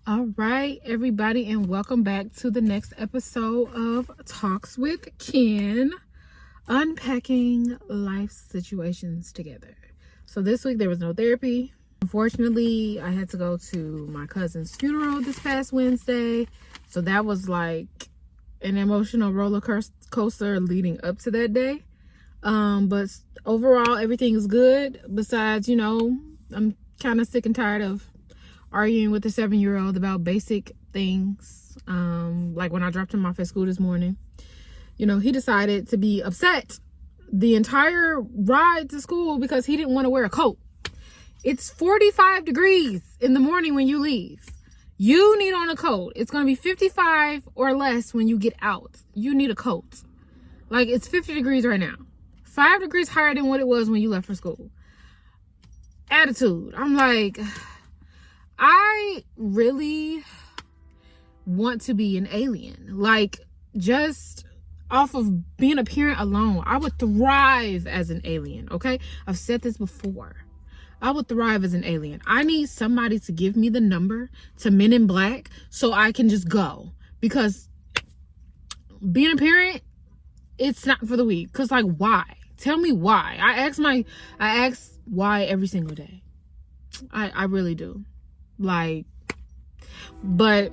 All right, everybody, and welcome back to the next episode of Talks with Ken, unpacking life situations together. So this week there was no therapy. Unfortunately, I had to go to my cousin's funeral this past Wednesday. So that was like an emotional roller coaster leading up to that day. But overall, everything is good. Besides, I'm kind of sick and tired of arguing with a 7-year-old about basic things. Like when I dropped him off at school this morning, he decided to be upset the entire ride to school because he didn't want to wear a coat. It's 45 degrees in the morning when you leave. You need on a coat. It's going to be 55 or less when you get out. You need a coat. Like, it's 50 degrees right now. 5 degrees higher than what it was when you left for school. Attitude. I'm like, I really want to be an alien. Like, just off of being a parent alone, I would thrive as an alien, okay? I've said this before. I would thrive as an alien. I need somebody to give me the number to Men in Black so I can just go. Because being a parent, it's not for the weak. Because, like, why? Tell me why. I ask why every single day. I really do. Like, but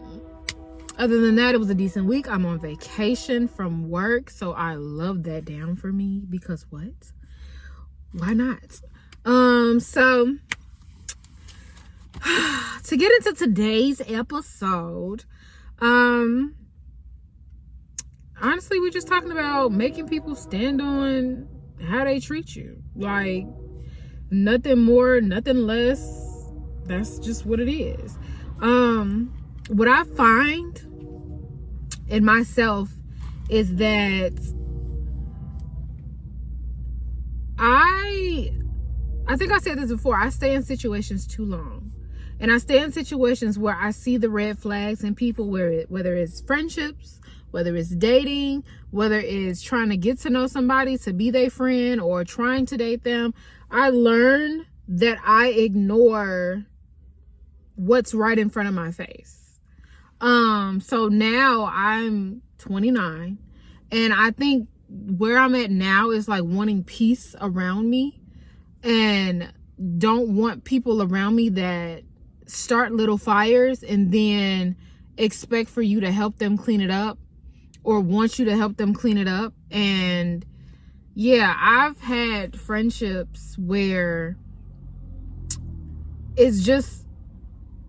other than that, it was a decent week. I'm on vacation from work, so I love that down for me because what? Why not? So to get into today's episode, honestly, we're just talking about making people stand on how they treat you. Like, nothing more, nothing less. That's just what it is. What I find in myself is that I think I said this before. I stay in situations too long. And I stay in situations where I see the red flags in people, whether it's friendships, whether it's dating, whether it's trying to get to know somebody to be their friend or trying to date them. I learn that I ignore what's right in front of my face. So now I'm 29, and I think where I'm at now is like wanting peace around me and don't want people around me that start little fires and then expect for you to help them clean it up or want you to help them clean it up. And yeah, I've had friendships where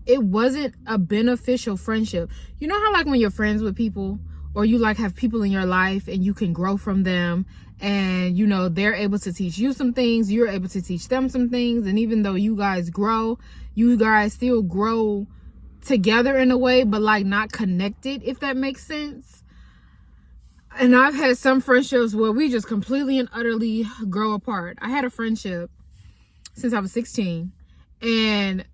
it wasn't a beneficial friendship. You know how like when you're friends with people or you like have people in your life and you can grow from them and they're able to teach you some things, you're able to teach them some things, and even though you guys grow, you guys still grow together in a way, but like not connected, if that makes sense. And I've had some friendships where we just completely and utterly grow apart. I had a friendship since I was 16, and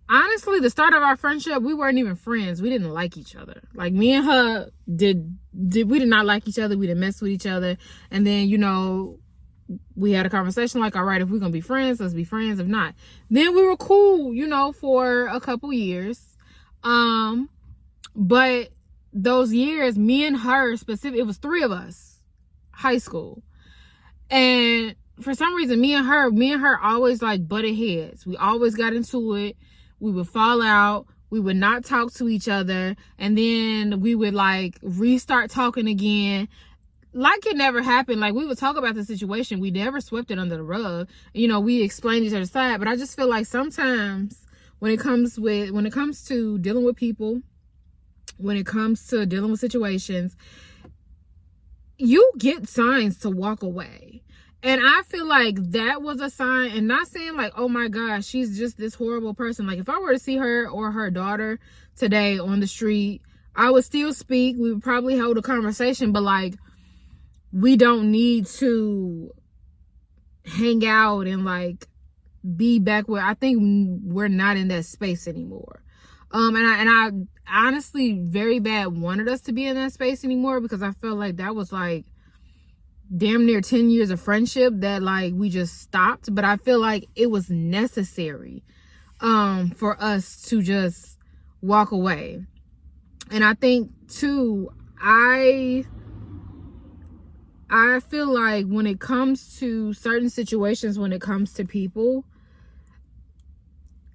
honestly, the start of our friendship, we weren't even friends. We didn't like each other. Like, me and her we did not like each other. We didn't mess with each other. And then, we had a conversation like, all right, if we're going to be friends, let's be friends. If not, then we were cool, for a couple years. But those years, me and her specifically, it was 3 of us, high school. And for some reason, me and her always like butted heads. We always got into it. We would fall out. We would not talk to each other. And then we would like restart talking again. Like it never happened. Like, we would talk about the situation. We never swept it under the rug. We explained each other's side. But I just feel like sometimes when it comes to dealing with people, when it comes to dealing with situations, you get signs to walk away. And I feel like that was a sign, and not saying like, oh my gosh, she's just this horrible person. Like, if I were to see her or her daughter today on the street, I would still speak. We would probably hold a conversation, but like, we don't need to hang out and like be back where I think we're not in that space anymore. And I honestly very bad wanted us to be in that space anymore, because I felt like that was like damn near 10 years of friendship that like we just stopped. But I feel like it was necessary for us to just walk away. And I think too, I feel like when it comes to certain situations, when it comes to people,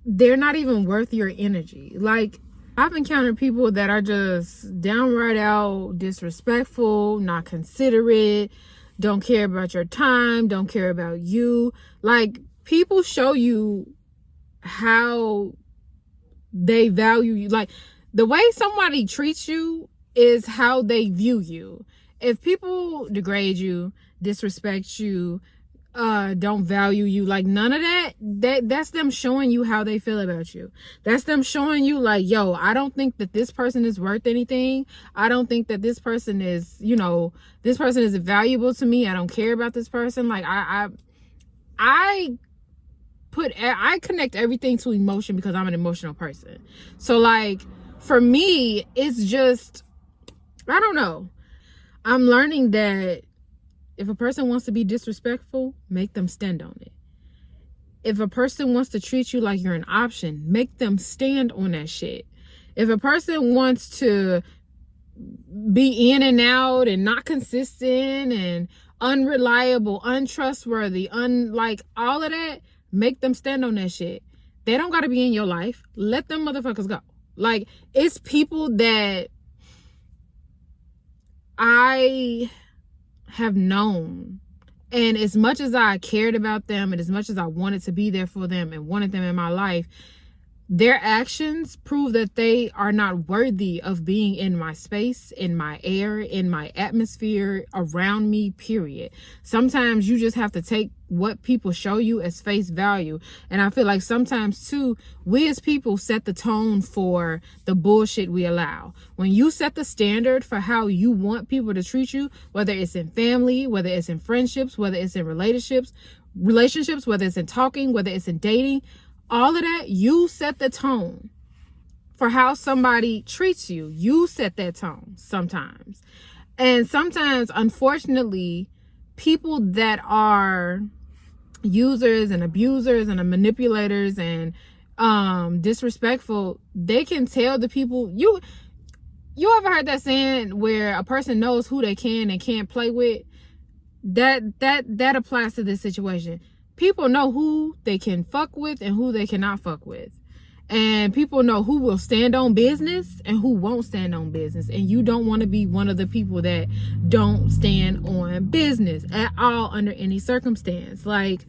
they're not even worth your energy. Like, I've encountered people that are just downright out disrespectful, not considerate, don't care about your time, don't care about you. Like, people show you how they value you. Like, the way somebody treats you is how they view you. If people degrade you, disrespect you, don't value you, like, none of that's them showing you how they feel about you. That's them showing you, like, yo, I don't think that this person is worth anything. I don't think that this person is, this person is valuable to me. I don't care about this person. Like, I connect everything to emotion because I'm an emotional person. So, like, for me, it's just, I don't know. I'm learning that if a person wants to be disrespectful, make them stand on it. If a person wants to treat you like you're an option, make them stand on that shit. If a person wants to be in and out and not consistent and unreliable, untrustworthy, like all of that, make them stand on that shit. They don't got to be in your life. Let them motherfuckers go. Like, it's people that I have known, and as much as I cared about them and as much as I wanted to be there for them and wanted them in my life, their actions prove that they are not worthy of being in my space, in my air, in my atmosphere, around me, period. Sometimes you just have to take what people show you as face value. And I feel like sometimes too, we as people set the tone for the bullshit we allow. When you set the standard for how you want people to treat you, whether it's in family, whether it's in friendships, whether it's in relationships, whether it's in talking, whether it's in dating, all of that, you set the tone for how somebody treats you. You set that tone sometimes. And sometimes, unfortunately, people that are users and abusers and manipulators and disrespectful, they can tell the people. You ever heard that saying where a person knows who they can and can't play with? That applies to this situation. People know who they can fuck with and who they cannot fuck with. And people know who will stand on business and who won't stand on business. And you don't want to be one of the people that don't stand on business at all under any circumstance. Like,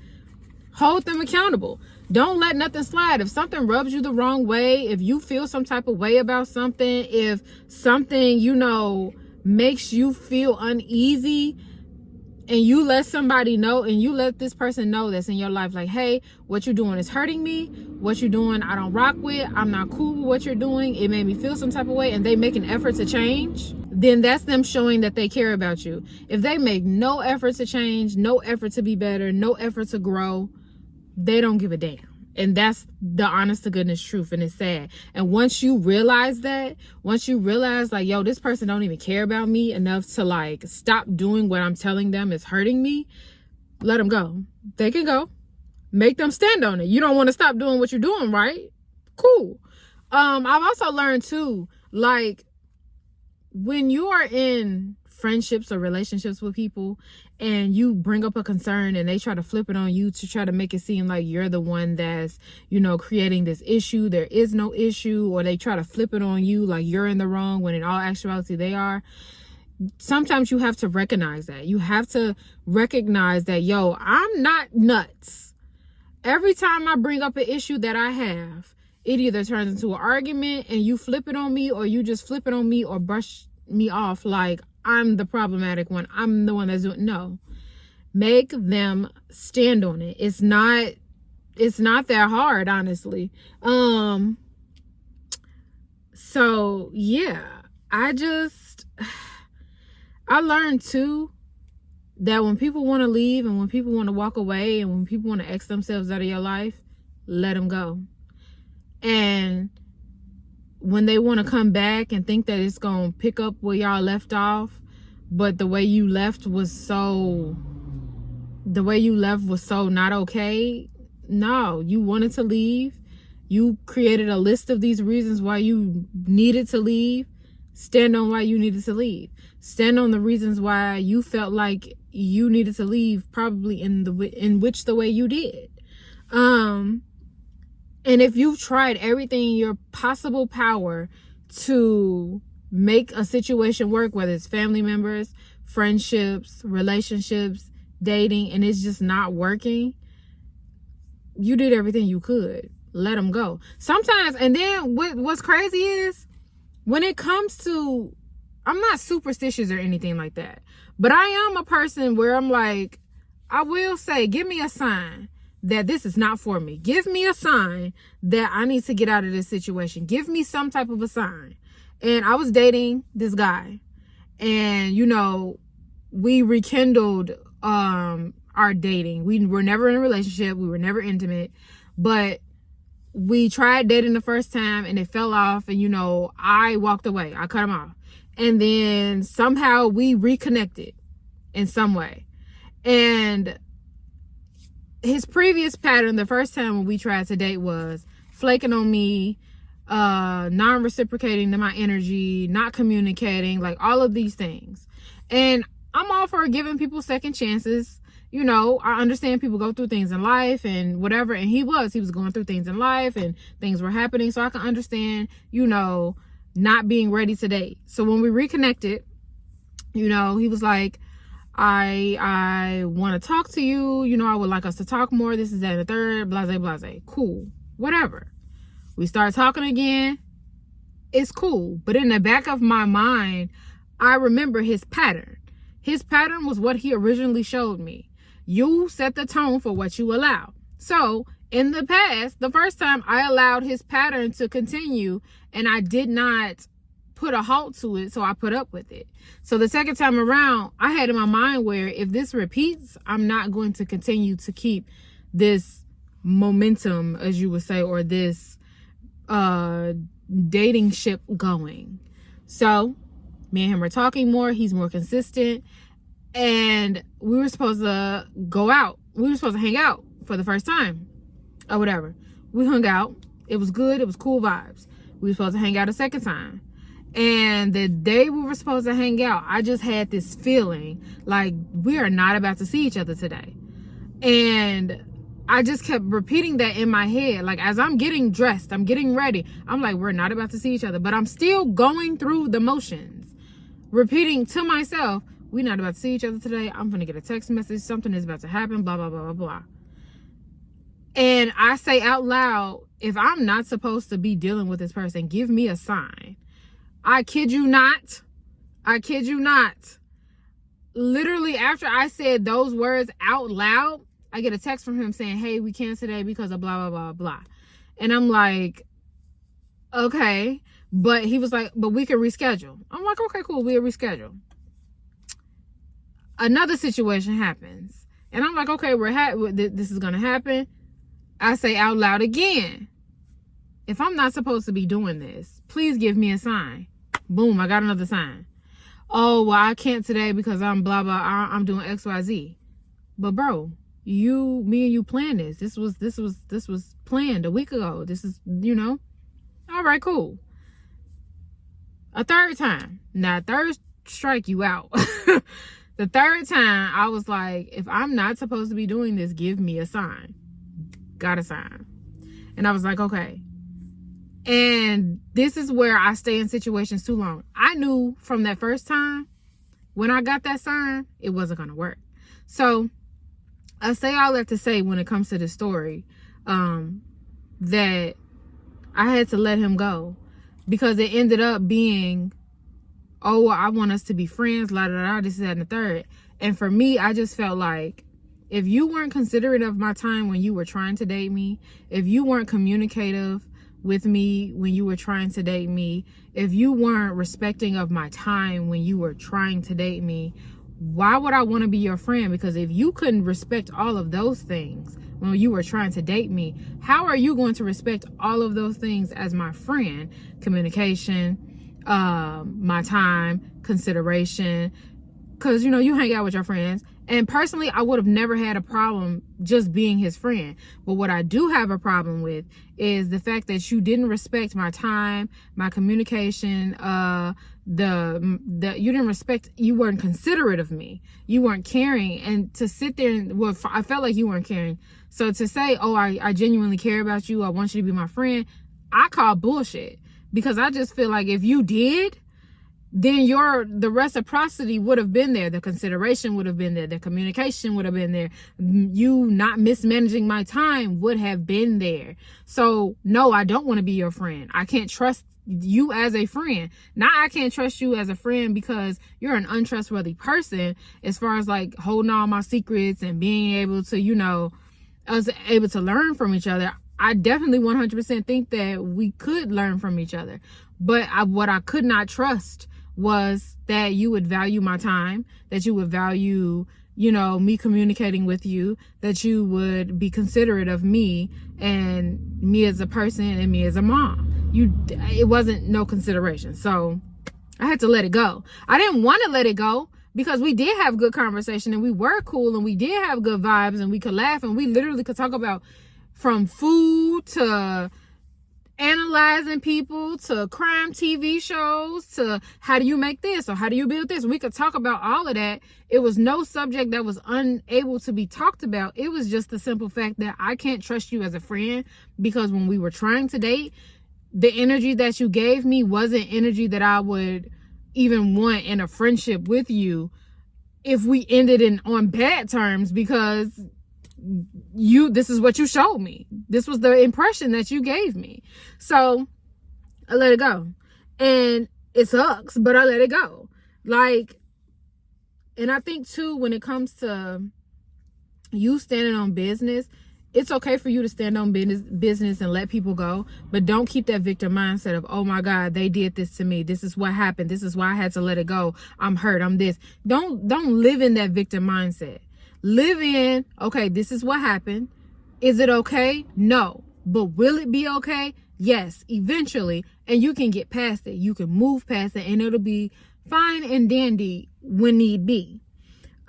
hold them accountable. Don't let nothing slide. If something rubs you the wrong way, if you feel some type of way about something, if something, makes you feel uneasy, and you let somebody know, and you let this person know that's in your life, like, hey, what you're doing is hurting me. What you're doing, I don't rock with. I'm not cool with what you're doing. It made me feel some type of way, and they make an effort to change, then that's them showing that they care about you. If they make no effort to change, no effort to be better, no effort to grow, they don't give a damn. And that's the honest to goodness truth, and it's sad. And once you realize that, like, yo, this person don't even care about me enough to, like, stop doing what I'm telling them is hurting me, let them go. They can go. Make them stand on it. You don't want to stop doing what you're doing, right? Cool. I've also learned too, like, when you are in friendships or relationships with people and you bring up a concern and they try to flip it on you to try to make it seem like you're the one that's, creating this issue, there is no issue, or they try to flip it on you like you're in the wrong when in all actuality they are. Sometimes you have to recognize that. You have to recognize that, yo, I'm not nuts. Every time I bring up an issue that I have, it either turns into an argument and you flip it on me, or you just flip it on me or brush me off like I'm the problematic one. I'm the one that's doing. No, make them stand on it. It's not that hard, honestly. So yeah, I learned too that when people want to leave and when people want to walk away and when people want to X themselves out of your life, let them go. And when they want to come back and think that it's going to pick up where y'all left off, but the way you left was so not okay. No, you wanted to leave. You created a list of these reasons why you needed to leave. Stand on why you needed to leave. Stand on the reasons why you felt like you needed to leave, probably in which the way you did. And if you've tried everything in your possible power to make a situation work, whether it's family members, friendships, relationships, dating, and it's just not working, you did everything you could. Let them go. Sometimes, and then what's crazy is, when it comes to, I'm not superstitious or anything like that, but I am a person where I'm like, I will say, give me a sign that this is not for me. Give me a sign that I need to get out of this situation. Give me some type of a sign. And I was dating this guy, and we rekindled our dating. We were never in a relationship. We were never intimate, but we tried dating the first time and it fell off, and I walked away. I cut him off. And then somehow we reconnected in some way. And his previous pattern the first time when we tried to date was flaking on me, non-reciprocating to my energy, not communicating, like all of these things. And I'm all for giving people second chances. I understand people go through things in life and whatever. And he was going through things in life and things were happening. So I can understand, not being ready to date. So when we reconnected, he was like, I want to talk to you. I would like us to talk more. This is that and the third, blase, blase. Cool. Whatever. We start talking again. It's cool. But in the back of my mind, I remember his pattern. His pattern was what he originally showed me. You set the tone for what you allow. So in the past, the first time I allowed his pattern to continue and I did not put a halt to it, so I put up with it. So the second time around, I had in my mind where if this repeats, I'm not going to continue to keep this momentum, as you would say, or this dating ship going. So me and him are talking more. He's more consistent. And we were supposed to go out. We were supposed to hang out for the first time or whatever. We hung out. It was good. It was cool vibes. We were supposed to hang out a second time. And the day we were supposed to hang out, I just had this feeling like we are not about to see each other today. And I just kept repeating that in my head. Like as I'm getting dressed, I'm getting ready. I'm like, we're not about to see each other. But I'm still going through the motions. Repeating to myself, we're not about to see each other today. I'm going to get a text message. Something is about to happen. Blah, blah, blah, blah, blah. And I say out loud, if I'm not supposed to be dealing with this person, give me a sign. I kid you not. I kid you not. Literally after I said those words out loud, I get a text from him saying, hey, we can't today because of blah, blah, blah, blah. And I'm like, okay. But he was like, but we can reschedule. I'm like, okay, cool. We'll reschedule. Another situation happens. And I'm like, okay, this is going to happen. I say out loud again, if I'm not supposed to be doing this, please give me a sign. Boom, I got another sign. Oh, well, I can't today because I'm blah, blah, I'm doing X, Y, Z. But bro, me and you planned this. This was planned a week ago. This is, all right, cool. A third time. Now, third strike you out. The third time, I was like, if I'm not supposed to be doing this, give me a sign. Got a sign. And I was like, okay. And this is where I stay in situations too long. I knew from that first time, when I got that sign, it wasn't going to work. So I say all that to say when it comes to this story, that I had to let him go because it ended up being, oh, I want us to be friends, la da da, this, that, and the third. And for me, I just felt like if you weren't considerate of my time when you were trying to date me, if you weren't communicative with me when you were trying to date me, if you weren't respecting of my time when you were trying to date me, why would I want to be your friend? Because if you couldn't respect all of those things when you were trying to date me, how are you going to respect all of those things as my friend? Communication, my time, consideration, because you hang out with your friends And personally, I would have never had a problem just being his friend. But what I do have a problem with is the fact that you didn't respect my time, my communication, you didn't respect, you weren't considerate of me. You weren't caring. And to sit there and, well, I felt like you weren't caring. So to say, oh, I genuinely care about you, I want you to be my friend, I call bullshit. Because I just feel like if you did, then the reciprocity would have been there. The consideration would have been there. The communication would have been there. You not mismanaging my time would have been there. So no, I don't want to be your friend. I can't trust you as a friend. Now I can't trust you as a friend because you're an untrustworthy person as far as like holding all my secrets and being able to, us able to learn from each other. I definitely 100% think that we could learn from each other. But what I could not trust was that you would value my time, that you would value, me communicating with you, that you would be considerate of me and me as a person and me as a mom. It wasn't no consideration. So I had to let it go. I didn't want to let it go because we did have good conversation and we were cool and we did have good vibes and we could laugh and we literally could talk about from food to analyzing people to crime TV shows to how do you make this or how do you build this. We could talk about all of that. It was no subject that was unable to be talked about. It was just the simple fact that I can't trust you as a friend because when we were trying to date, the energy that you gave me wasn't energy that I would even want in a friendship with you if we ended on bad terms because this is what you showed me. This was the impression that you gave me. So I let it go. And it sucks, but I let it go. And I think too, when it comes to you standing on business, it's okay for you to stand on business and let people go, but don't keep that victim mindset of, oh my God, they did this to me. This is what happened. This is why I had to let it go. I'm hurt. I'm this. Don't live in that victim mindset. Live in, okay, this is what happened. Is it okay? No. But will it be okay? Yes, eventually. And you can get past it. You can move past it and it'll be fine and dandy when need be.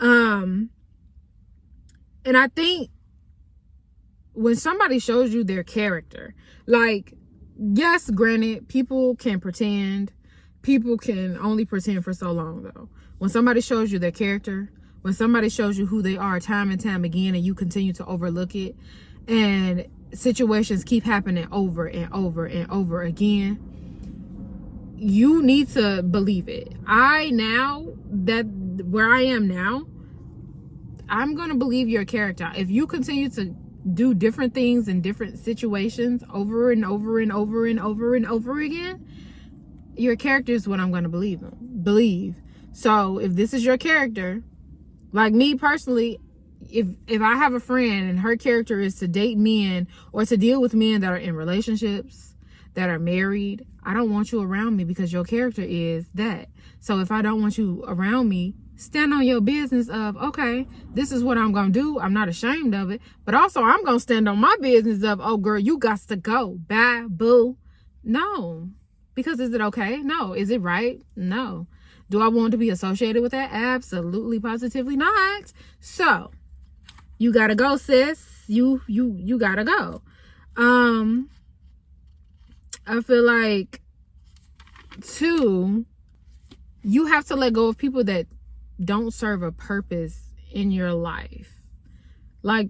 And I think when somebody shows you their character, yes, granted, people can pretend. People can only pretend for so long though. When somebody shows you their character, when somebody shows you who they are time and time again and you continue to overlook it and situations keep happening over and over and over again, you need to believe it. Where I am now, I'm going to believe your character. If you continue to do different things in different situations over and over and over and over and over again, your character is what I'm going to believe. So if this is your character, like me personally, if I have a friend and her character is to date men or to deal with men that are in relationships, that are married, I don't want you around me because your character is that. So if I don't want you around me, stand on your business of, okay, this is what I'm going to do. I'm not ashamed of it. But also I'm going to stand on my business of, oh girl, you got to go. Bye, boo. No. Because is it okay? No. Is it right? No. Do I want to be associated with that? Absolutely, positively not. So you gotta go, sis. You gotta go. I feel like too, you have to let go of people that don't serve a purpose in your life. Like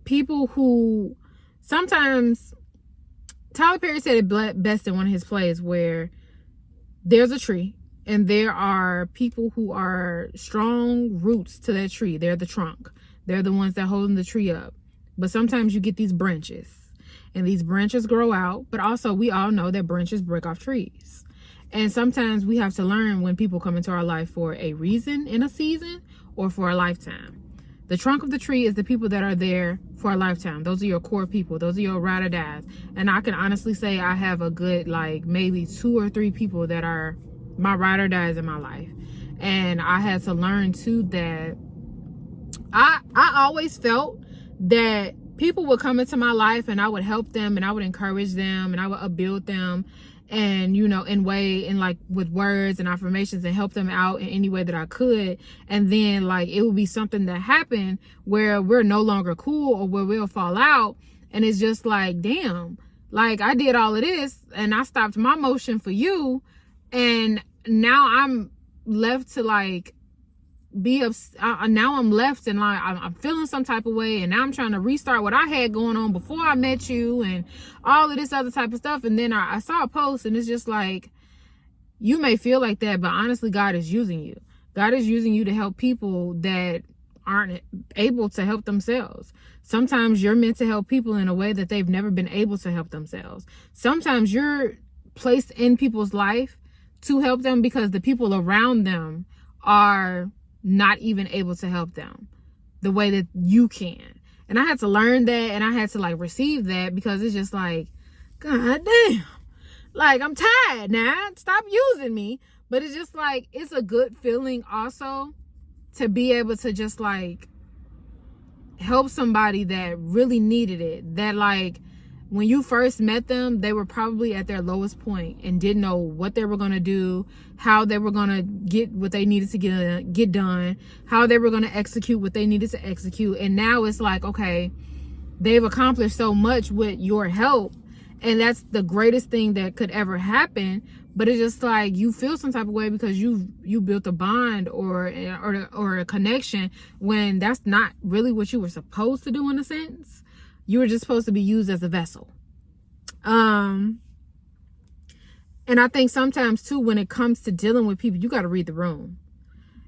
people who sometimes, Tyler Perry said it best in one of his plays where there's a tree and there are people who are strong roots to that tree. They're the trunk. They're the ones that hold the tree up. But sometimes you get these branches and these branches grow out. But also we all know that branches break off trees. And sometimes we have to learn when people come into our life for a reason in a season or for a lifetime. The trunk of the tree is the people that are there for a lifetime. Those are your core people. Those are your ride or dies. And I can honestly say I have a good, maybe 2 or 3 people that are my ride or dies in my life. And I had to learn too that I always felt that people would come into my life and I would help them and I would encourage them and I would upbuild them. and, you know, in like with words and affirmations, and help them out in any way that I could. And then like it would be something that happened where we're no longer cool, or where we'll fall out. And it's just like, damn, like I did all of this and I stopped my motion for you. And now I'm left to like now I'm left and like I'm feeling some type of way, and now I'm trying to restart what I had going on before I met you and all of this other type of stuff. And then I saw a post, and it's just like, you may feel like that, but honestly, God is using you. God is using you to help people that aren't able to help themselves. Sometimes you're meant to help people in a way that they've never been able to help themselves. Sometimes you're placed in people's life to help them because the people around them are not even able to help them the way that you can. And I had to learn that, and I had to like receive that, because it's just like, God damn, like I'm tired now, stop using me. But it's just like, it's a good feeling also to be able to just like help somebody that really needed it, that like when you first met them, they were probably at their lowest point and didn't know what they were going to do, how they were going to get what they needed to get done, how they were going to execute what they needed to execute. And now it's like, okay, they've accomplished so much with your help, and that's the greatest thing that could ever happen. But it's just like, you feel some type of way because you built a bond or a connection, when that's not really what you were supposed to do in a sense. You were just supposed to be used as a vessel. And I think sometimes too, when it comes to dealing with people, you got to read the room.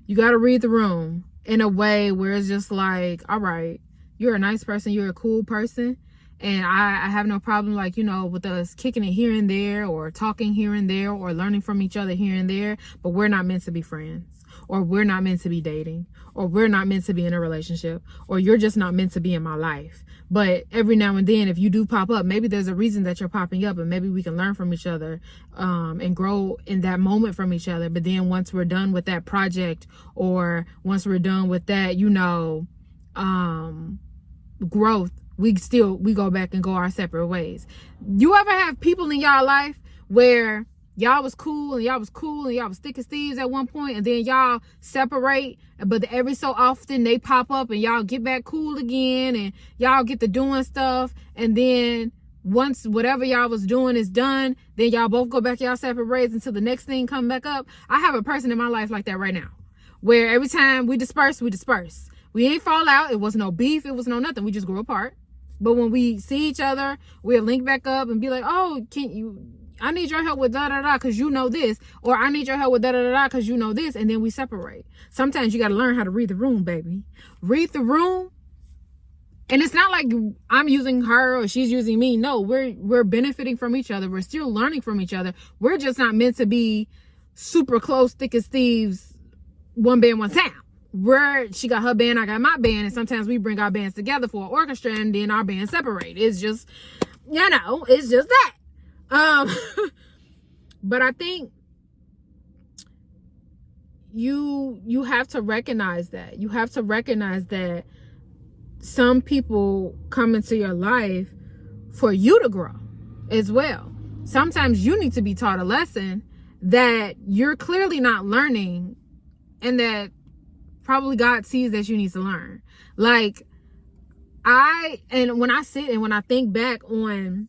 You got to read the room in a way where it's just like, all right, you're a nice person, you're a cool person, and I have no problem, like, you know, with us kicking it here and there, or talking here and there, or learning from each other here and there, but we're not meant to be friends, or we're not meant to be dating, or we're not meant to be in a relationship, or you're just not meant to be in my life. But every now and then, if you do pop up, maybe there's a reason that you're popping up, and maybe we can learn from each other, and grow in that moment from each other. But then once we're done with that project, or once we're done with that, you know, growth, we go back and go our separate ways. You ever have people in y'all life where y'all was cool and y'all was thick as thieves at one point, and then y'all separate, but every so often they pop up and y'all get back cool again, and y'all get to doing stuff, and then once whatever y'all was doing is done, then y'all both go back y'all separate ways until the next thing come back up? I have a person in my life like that right now, where every time we disperse. We ain't fall out. It was no beef. It was no nothing. We just grew apart. But when we see each other, we'll link back up and be like, oh, I need your help with da-da-da because you know this. Or I need your help with da-da-da because you know this. And then we separate. Sometimes you got to learn how to read the room, baby. Read the room. And it's not like I'm using her or she's using me. No, we're benefiting from each other. We're still learning from each other. We're just not meant to be super close, thick as thieves, one band, one sound. She got her band, I got my band, and sometimes we bring our bands together for an orchestra, and then our bands separate. It's just, you know, it's just that. But I think you have to recognize that. You have to recognize that some people come into your life for you to grow as well. Sometimes you need to be taught a lesson that you're clearly not learning, and that probably God sees that you need to learn. Like, when I sit and when I think back on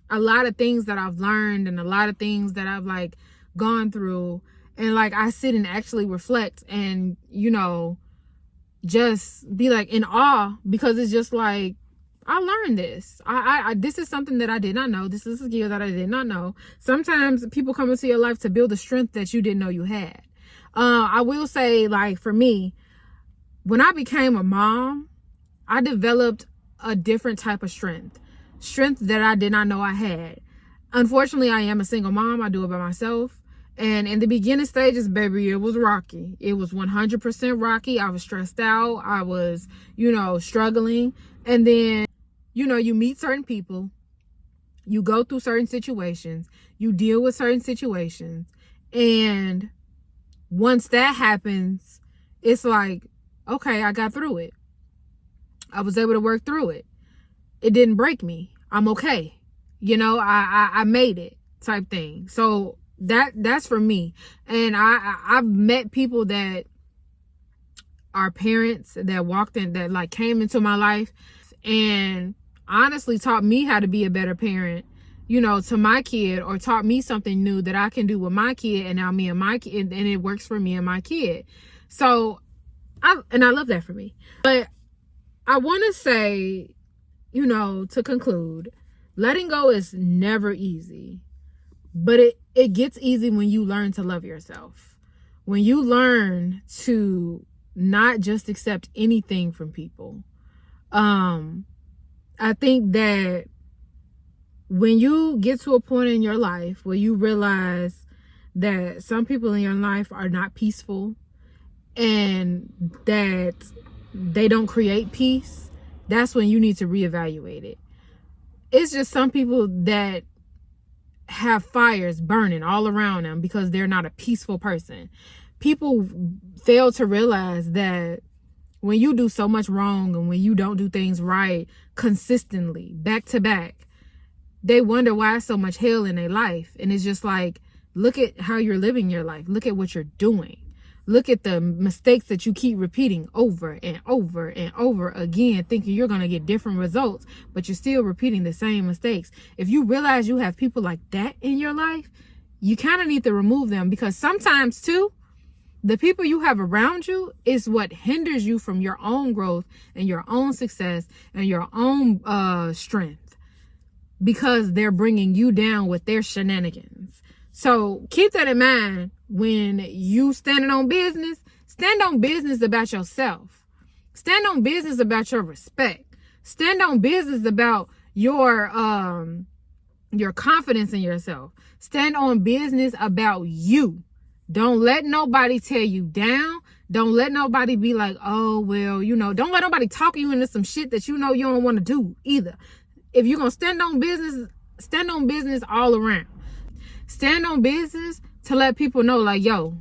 a lot of things that I've learned and a lot of things that I've like gone through, and like I sit and actually reflect and, you know, just be like in awe, because it's just like, I learned this. This is something that I did not know. This is a skill that I did not know. Sometimes people come into your life to build a strength that you didn't know you had. I will say, like, for me, when I became a mom, I developed a different type of strength that I did not know I had. Unfortunately, I am a single mom. I do it by myself. And in the beginning stages, baby, it was rocky. It was 100% rocky. I was stressed out. I was, you know, struggling. And then, you know, you meet certain people. You go through certain situations. You deal with certain situations. And once that happens, it's like, okay, I got through it. I was able to work through it. It didn't break me. I'm okay. You know, I made it. type thing. So that's for me. And I've met people that are parents that walked in, that like came into my life and honestly taught me how to be a better parent, you know, to my kid, or taught me something new that I can do with my kid, and now me and my kid, and it works for me and my kid. So I love that for me. But I want to say, you know, to conclude, letting go is never easy, but it gets easy when you learn to love yourself. When you learn to not just accept anything from people. I think that when you get to a point in your life where you realize that some people in your life are not peaceful and that they don't create peace, that's when you need to reevaluate it. It's just some people that have fires burning all around them because they're not a peaceful person. People fail to realize that when you do so much wrong and when you don't do things right consistently, back to back, they wonder why so much hell in their life. And it's just like, look at how you're living your life. Look at what you're doing. Look at the mistakes that you keep repeating over and over and over again, thinking you're going to get different results, but you're still repeating the same mistakes. If you realize you have people like that in your life, you kind of need to remove them, because sometimes too, the people you have around you is what hinders you from your own growth and your own success and your own strength, because they're bringing you down with their shenanigans. So keep that in mind when you stand on business about yourself. Stand on business about your respect. Stand on business about your confidence in yourself. Stand on business about you. Don't let nobody tear you down. Don't let nobody be like, oh, well, you know, don't let nobody talk you into some shit that you know you don't want to do either. If you're going to stand on business all around. Stand on business to let people know, like, yo,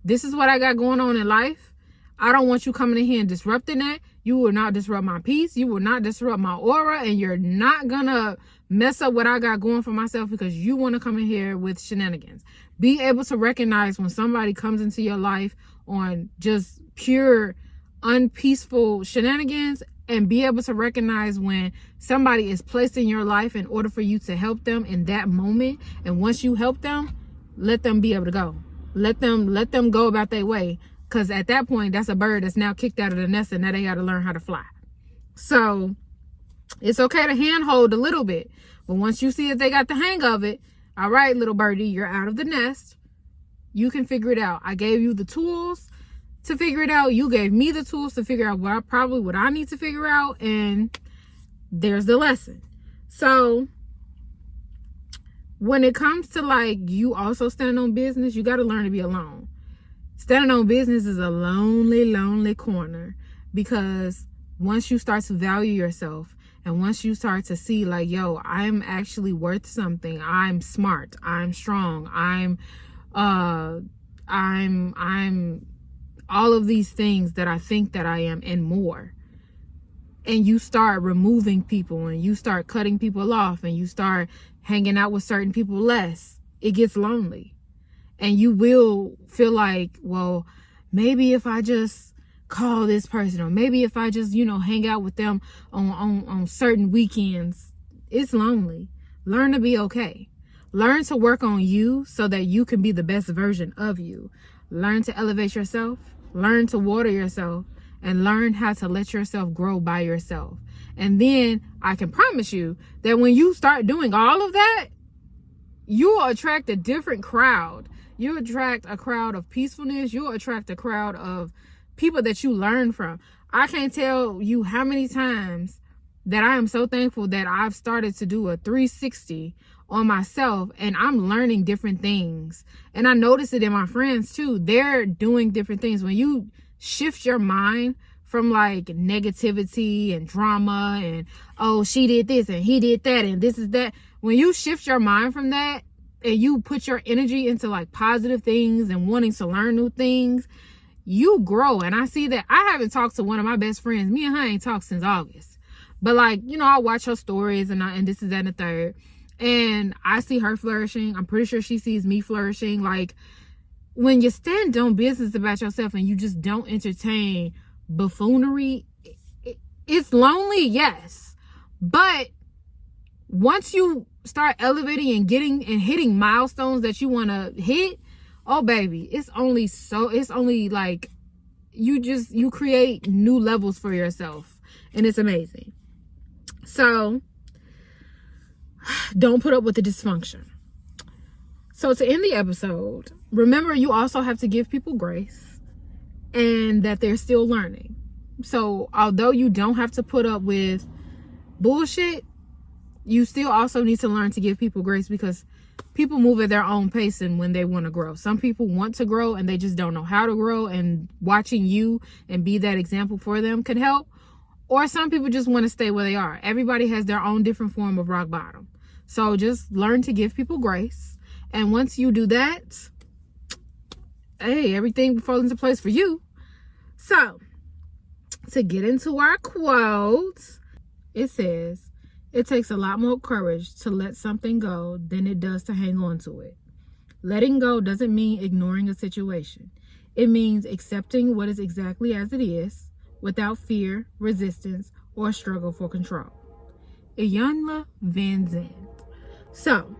this is what I got going on in life. I don't want you coming in here and disrupting that. You will not disrupt my peace. You will not disrupt my aura. And you're not going to mess up what I got going for myself because you want to come in here with shenanigans. Be able to recognize when somebody comes into your life on just pure unpeaceful shenanigans, and be able to recognize when somebody is placed in your life in order for you to help them in that moment. And once you help them, let them be able to go. Let them go about their way. Because at that point, that's a bird that's now kicked out of the nest, and now they got to learn how to fly. So it's okay to handhold a little bit. But once you see that they got the hang of it, all right, little birdie, you're out of the nest. You can figure it out. I gave you the tools to figure it out. You gave me the tools to figure out what I need to figure out. And there's the lesson. So when it comes to like you also standing on business, you got to learn to be alone. Standing on business is a lonely, lonely corner, because once you start to value yourself, and once you start to see like, yo, I'm actually worth something. I'm smart. I'm strong. I'm all of these things that I think that I am and more. And you start removing people, and you start cutting people off, and you start hanging out with certain people less, it gets lonely. And you will feel like, well, maybe if I just call this person, or maybe if I just, you know, hang out with them on certain weekends, it's lonely. Learn to be okay. Learn to work on you so that you can be the best version of you. Learn to elevate yourself. Learn to water yourself, and learn how to let yourself grow by yourself. And then I can promise you that when you start doing all of that, you will attract a different crowd. You'll attract a crowd of peacefulness. You'll attract a crowd of people that you learn from. I can't tell you how many times that I am so thankful that I've started to do a 360 on myself, and I'm learning different things. And I notice it in my friends too. They're doing different things. When you shift your mind from like negativity and drama and, oh, she did this and he did that and this is that. When you shift your mind from that and you put your energy into like positive things and wanting to learn new things, you grow. And I see that. I haven't talked to one of my best friends. Me and her ain't talked since August. But like, you know, I watch her stories and this is that and the third. and I see her flourishing. I'm pretty sure she sees me flourishing. Like, when you stand on business about yourself and you just don't entertain buffoonery, it's lonely, yes. But once you start elevating and getting and hitting milestones that you want to hit, oh baby, it's only like you create new levels for yourself, and it's amazing. So don't put up with the dysfunction. So to end the episode, remember, you also have to give people grace and that they're still learning. So although you don't have to put up with bullshit, you still also need to learn to give people grace, because people move at their own pace and when they want to grow. Some people want to grow and they just don't know how to grow, and watching you and be that example for them could help. Or some people just want to stay where they are. Everybody has their own different form of rock bottom. So just learn to give people grace. And once you do that, hey, everything falls into place for you. So to get into our quotes, it says, it takes a lot more courage to let something go than it does to hang on to it. Letting go doesn't mean ignoring a situation. It means accepting what is exactly as it is without fear, resistance, or struggle for control. Iyanla Vanzant. So,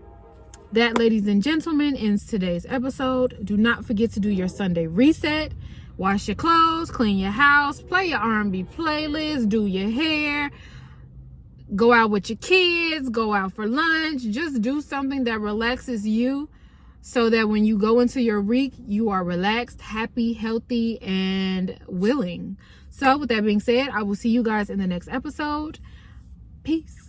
that, ladies and gentlemen, ends today's episode. Do not forget to do your Sunday reset. Wash your clothes, clean your house, play your R&B playlist, do your hair, go out with your kids, go out for lunch. Just do something that relaxes you, so that when you go into your week, you are relaxed, happy, healthy, and willing. So with that being said, I will see you guys in the next episode. Peace.